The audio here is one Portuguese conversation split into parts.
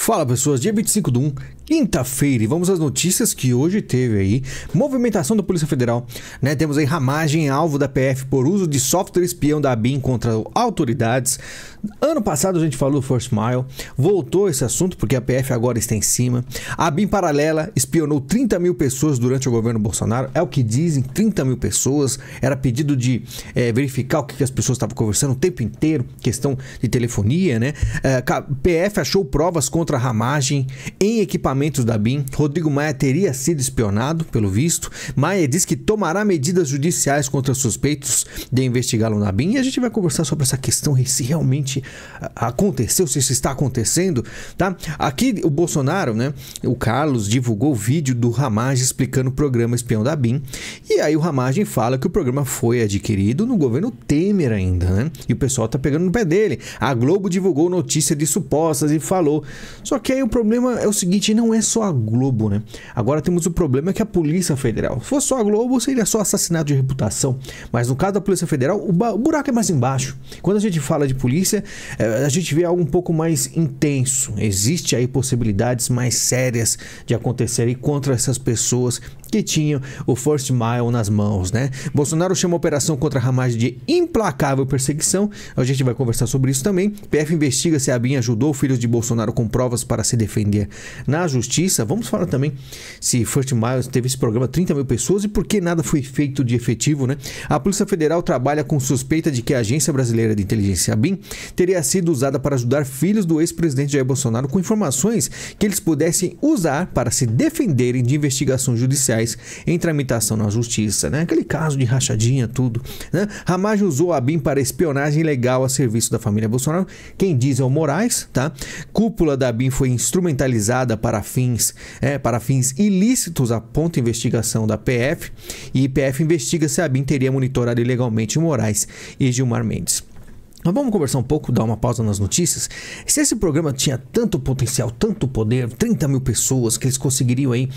Fala pessoas, dia 25/1, quinta-feira, e vamos às notícias que hoje teve aí. Movimentação da Polícia Federal, né? Temos aí ramagem alvo da PF por uso de software espião da ABIN contra autoridades. Ano passado a gente falou do First Mile, voltou esse assunto porque a PF agora está em cima. A ABIN paralela espionou 30 mil pessoas durante o governo Bolsonaro, é o que dizem, 30 mil pessoas. Era pedido de verificar o que as pessoas estavam conversando o tempo inteiro, questão de telefonia, né? PF achou provas contra a ramagem em equipamentos da ABIN. Rodrigo Maia teria sido espionado, pelo visto. Maia diz que tomará medidas judiciais contra suspeitos de investigá-lo na ABIN. E a gente vai conversar sobre essa questão, se realmente aconteceu, se isso está acontecendo, tá? Aqui o Bolsonaro, né? O Carlos divulgou o vídeo do Ramagem explicando o programa espião da ABIN. E aí o Ramagem fala que o programa foi adquirido no governo Temer ainda, né? E o pessoal tá pegando no pé dele. A Globo divulgou notícia de supostas e falou. Só que aí o problema é o seguinte, não é só a Globo, né? Agora temos o problema que a Polícia Federal, se fosse só a Globo, seria só assassinato de reputação. Mas no caso da Polícia Federal, o buraco é mais embaixo. Quando a gente fala de polícia, a gente vê algo um pouco mais intenso. Existe aí possibilidades mais sérias de acontecerem contra essas pessoas que tinham o First Mile nas mãos, né? Bolsonaro chama a operação contra a ramagem de implacável perseguição. A gente vai conversar sobre isso também. PF investiga se a ABIN ajudou filhos de Bolsonaro com provas para se defender na justiça. Vamos falar também se First Mile teve esse programa 30 mil pessoas e por que nada foi feito de efetivo, né? A Polícia Federal trabalha com suspeita de que a Agência Brasileira de Inteligência, ABIN, teria sido usada para ajudar filhos do ex-presidente Jair Bolsonaro com informações que eles pudessem usar para se defenderem de investigações judiciais em tramitação na justiça, né? Aquele caso de rachadinha, tudo, né? Ramagem usou a ABIN para espionagem ilegal a serviço da família Bolsonaro. Quem diz é o Moraes, tá? Cúpula da ABIN foi instrumentalizada para fins ilícitos, aponta a investigação da PF, e PF investiga se a ABIN teria monitorado ilegalmente Moraes e Gilmar Mendes. Mas vamos conversar um pouco, dar uma pausa nas notícias. Se esse programa tinha tanto potencial, tanto poder, 30 mil pessoas, que eles conseguiriam aí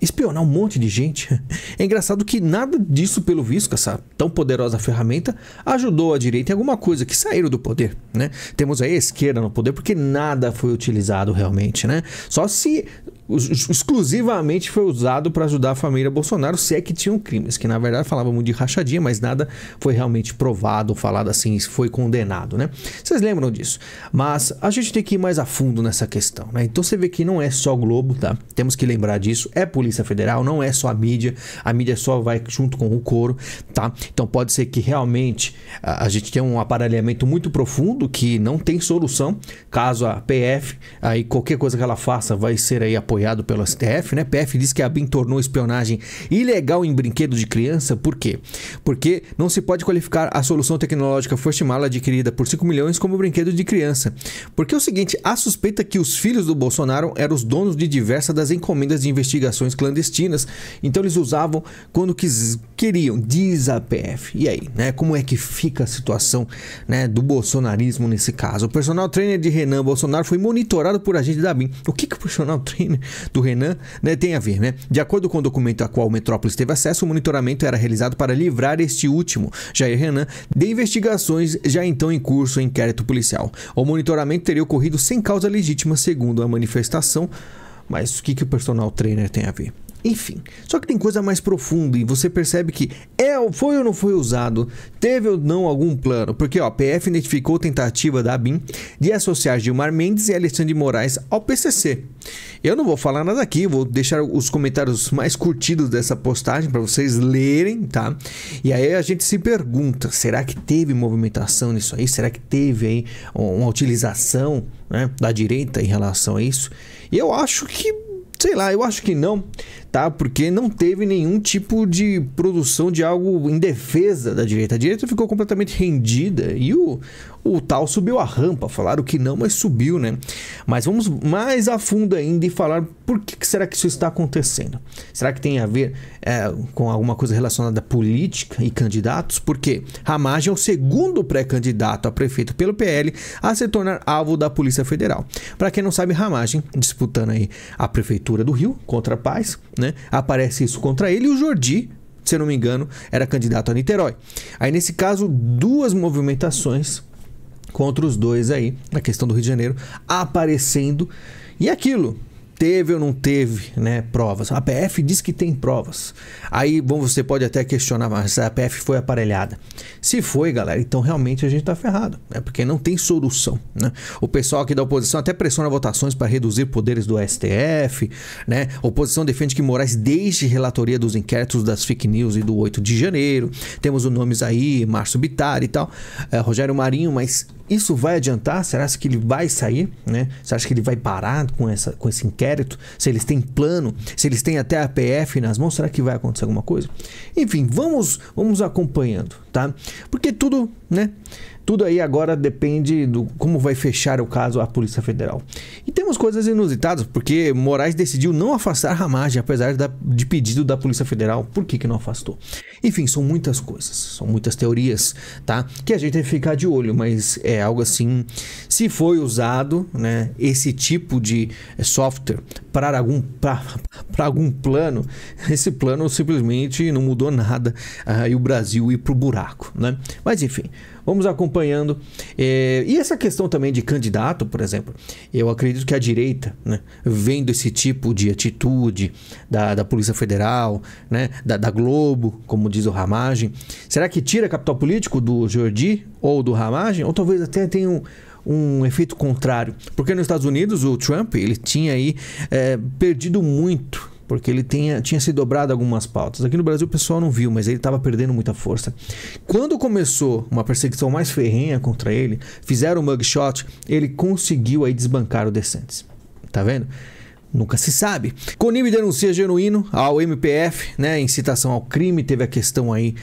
espionar um monte de gente. É engraçado que nada disso, pelo visto, com essa tão poderosa ferramenta, ajudou a direita em alguma coisa, que saíram do poder, né? Temos aí a esquerda no poder porque nada foi utilizado realmente, né? Só se exclusivamente foi usado para ajudar a família Bolsonaro, se é que tinham crimes, que na verdade falavam muito de rachadinha, mas nada foi realmente provado, falado assim, foi condenado, né? Vocês lembram disso? Mas a gente tem que ir mais a fundo nessa questão, né? Então você vê que não é só Globo, tá? Temos que lembrar disso, é Polícia Federal, não é só a mídia só vai junto com o coro, tá? Então pode ser que realmente a gente tenha um aparelhamento muito profundo que não tem solução, caso a PF, aí qualquer coisa que ela faça vai ser aí apoiado pelo STF, né? PF diz que a ABIN tornou espionagem ilegal em brinquedo de criança. Por quê? Porque não se pode qualificar a solução tecnológica First Mile adquirida por 5 milhões como brinquedo de criança. Porque é o seguinte, há suspeita que os filhos do Bolsonaro eram os donos de diversas das encomendas de investigações clandestinas. Então eles usavam quando queriam, diz a PF. E aí, né? Como é que fica a situação, né, do bolsonarismo nesse caso? O personal trainer de Renan Bolsonaro foi monitorado por agente da ABIN. O que o personal trainer do Renan, né, tem a ver, né? De acordo com o documento a qual o Metrópolis teve acesso, o monitoramento era realizado para livrar este último, Jair Renan, de investigações já então em curso em inquérito policial. O monitoramento teria ocorrido sem causa legítima, segundo a manifestação. Mas o que o personal trainer tem a ver? Enfim, só que tem coisa mais profunda e você percebe que foi ou não foi usado, teve ou não algum plano, porque ó, a PF identificou tentativa da ABIN de associar Gilmar Mendes e Alexandre de Moraes ao PCC. Eu não vou falar nada aqui, vou deixar os comentários mais curtidos dessa postagem para vocês lerem, tá? E aí a gente se pergunta, será que teve movimentação nisso aí? Será que teve aí uma utilização, né, da direita em relação a isso? E eu acho que, sei lá, eu acho que não, tá? Porque não teve nenhum tipo de produção de algo em defesa da direita. A direita ficou completamente rendida e o tal subiu a rampa. Falaram que não, mas subiu, né? Mas vamos mais a fundo ainda e falar por que será que isso está acontecendo. Será que tem a ver com alguma coisa relacionada à política e candidatos? Porque Ramagem é o segundo pré-candidato a prefeito pelo PL a se tornar alvo da Polícia Federal. Para quem não sabe, Ramagem disputando aí a prefeitura do Rio contra a Paz, né? Aparece isso contra ele e o Jordi, se eu não me engano, era candidato a Niterói. Aí nesse caso, duas movimentações contra os dois aí, na questão do Rio de Janeiro, aparecendo. E aquilo, teve ou não teve, né, provas? A PF diz que tem provas. Aí você pode até questionar, mas a PF foi aparelhada. Se foi, galera, então realmente a gente tá ferrado, né? Porque não tem solução, né? O pessoal aqui da oposição até pressiona votações para reduzir poderes do STF, né? A oposição defende que Moraes deixe relatoria dos inquéritos das fake news e do 8 de janeiro. Temos os nomes aí, Márcio Bittar e tal, Rogério Marinho, mas isso vai adiantar? Será que ele vai sair, né? Você acha que ele vai parar com esse inquérito? Se eles têm plano, se eles têm até a PF nas mãos, será que vai acontecer alguma coisa? Enfim, vamos acompanhando, tá? Porque tudo, né? Tudo aí agora depende do como vai fechar o caso a Polícia Federal. E temos coisas inusitadas, porque Moraes decidiu não afastar Ramagem, apesar de pedido da Polícia Federal. Por que não afastou? Enfim, são muitas coisas, são muitas teorias, tá? Que a gente tem que ficar de olho, mas é algo assim, se foi usado, né, esse tipo de software para algum plano, esse plano simplesmente não mudou nada e o Brasil ir pro buraco, né? Mas enfim, vamos acompanhando. E essa questão também de candidato, por exemplo, eu acredito que a direita, né, vendo esse tipo de atitude da Polícia Federal, né, da Globo, como diz o Ramagem, será que tira capital político do Jordi ou do Ramagem? Ou talvez até tenha um efeito contrário? Porque nos Estados Unidos o Trump, ele tinha aí perdido muito, porque ele tinha se dobrado algumas pautas. Aqui no Brasil o pessoal não viu, mas ele estava perdendo muita força. Quando começou uma perseguição mais ferrenha contra ele, fizeram um mugshot, ele conseguiu aí desbancar o DeSantis. Tá vendo? Nunca se sabe. Conib denuncia Genuíno ao MPF, né, em citação ao crime. Teve a questão aí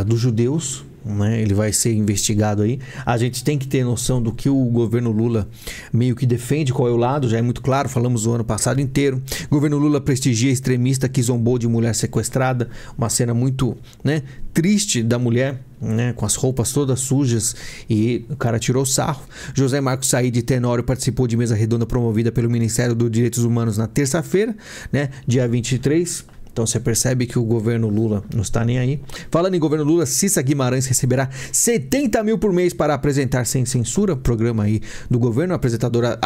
dos judeus, né? Ele vai ser investigado aí. A gente tem que ter noção do que o governo Lula meio que defende, qual é o lado, já é muito claro, falamos o ano passado inteiro. O governo Lula prestigia extremista que zombou de mulher sequestrada, uma cena muito, né, triste da mulher, né, com as roupas todas sujas, e o cara tirou sarro. José Marcos Said Tenório participou de mesa redonda promovida pelo Ministério dos Direitos Humanos na terça-feira, né, dia 23. Então você percebe que o governo Lula não está nem aí. Falando em governo Lula, Cissa Guimarães receberá 70 mil por mês para apresentar Sem Censura, programa aí do governo. A apresentadora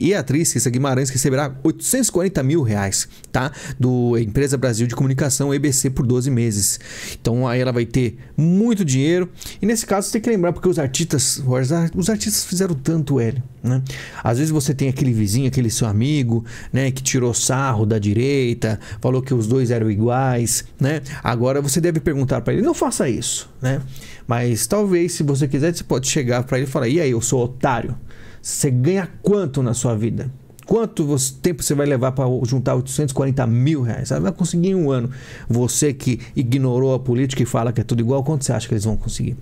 e atriz Cissa Guimarães receberá 840 mil reais, tá? Do Empresa Brasil de Comunicação, EBC, por 12 meses. Então aí ela vai ter muito dinheiro. E nesse caso você tem que lembrar, porque os artistas fizeram tanto, Hélio, né? Às vezes você tem aquele vizinho, aquele seu amigo, né, que tirou sarro da direita, falou que os dois eram iguais, né? Agora você deve perguntar para ele, não faça isso, né? Mas talvez, se você quiser, você pode chegar para ele e falar, e aí, eu sou otário, você ganha quanto na sua vida? Quanto tempo você vai levar para juntar 840 mil reais? Você vai conseguir em um ano. Você que ignorou a política e fala que é tudo igual, quanto você acha que eles vão conseguir?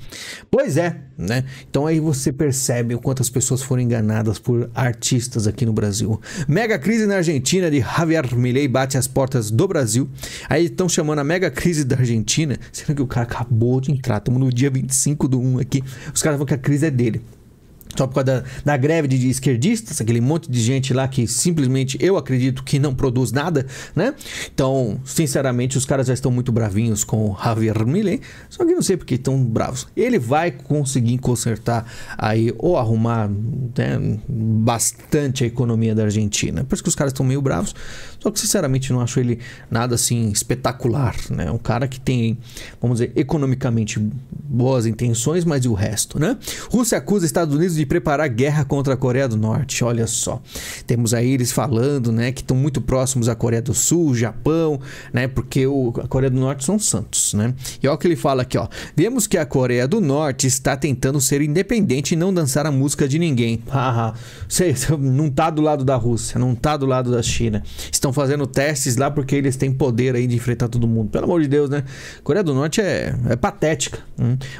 Pois é, né? Então aí você percebe o quanto as pessoas foram enganadas por artistas aqui no Brasil. Mega crise na Argentina de Javier Milei bate as portas do Brasil. Aí estão chamando a mega crise da Argentina, sendo que o cara acabou de entrar. Estamos no dia 25/1 aqui. Os caras falam que a crise é dele. Só por causa da greve de esquerdistas, aquele monte de gente lá que simplesmente, eu acredito, que não produz nada, né? Então, sinceramente, os caras já estão muito bravinhos com o Javier Milei, só que não sei porque estão bravos. Ele vai conseguir consertar aí, ou arrumar, né, bastante a economia da Argentina. Por isso que os caras estão meio bravos, só que sinceramente não acho ele nada assim espetacular, né? Um cara que tem, vamos dizer, economicamente boas intenções, mas e o resto, né? Rússia acusa Estados Unidos de preparar guerra contra a Coreia do Norte. Olha só, temos aí eles falando, né, que estão muito próximos à Coreia do Sul, Japão, né, porque a Coreia do Norte são santos, né? E olha o que ele fala aqui, ó: vemos que a Coreia do Norte está tentando ser independente e não dançar a música de ninguém. Você não tá do lado da Rússia, não tá do lado da China. Estão fazendo testes lá porque eles têm poder aí de enfrentar todo mundo. Pelo amor de Deus, né? A Coreia do Norte é patética.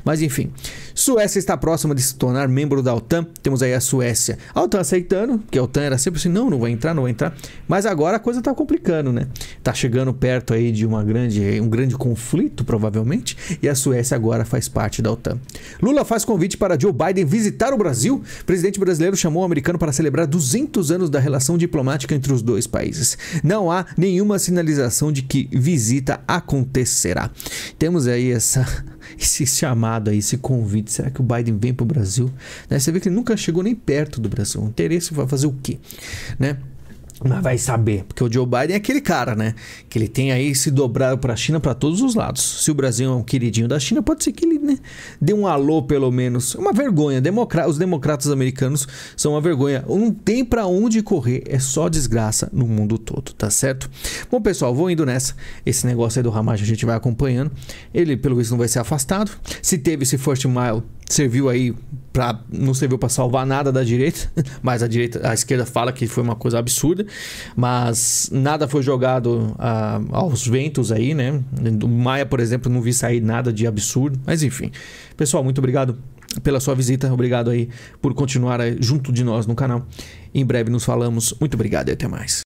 Mas enfim, Suécia está próxima de se tornar membro da OTAN. Temos aí a Suécia. A OTAN aceitando, porque a OTAN era sempre assim, não vai entrar, não vai entrar. Mas agora a coisa tá complicando, né? Tá chegando perto aí de um grande conflito, provavelmente. E a Suécia agora faz parte da OTAN. Lula faz convite para Joe Biden visitar o Brasil. O presidente brasileiro chamou o americano para celebrar 200 anos da relação diplomática entre os dois países. Não há nenhuma sinalização de que visita acontecerá. Temos aí essa esse chamado aí, esse convite. Será que o Biden vem pro Brasil? Né? Você vê que ele nunca chegou nem perto do Brasil. O interesse vai fazer o quê? Né? Mas vai saber, porque o Joe Biden é aquele cara, né? Que ele tem aí se dobrado para a China para todos os lados. Se o Brasil é um queridinho da China, pode ser que ele, né, dê um alô pelo menos. Uma vergonha. Os democratas americanos são uma vergonha. Não tem para onde correr. É só desgraça no mundo todo, tá certo? Bom, pessoal, vou indo nessa. Esse negócio aí do Hamas a gente vai acompanhando. Ele, pelo visto, não vai ser afastado. Se teve esse first mile, serviu aí não serviu para salvar nada da direita, mas a esquerda fala que foi uma coisa absurda, mas nada foi jogado aos ventos aí, né? Do Maia, por exemplo, não vi sair nada de absurdo, mas enfim. Pessoal, muito obrigado pela sua visita, obrigado aí por continuar junto de nós no canal. Em breve nos falamos. Muito obrigado e até mais.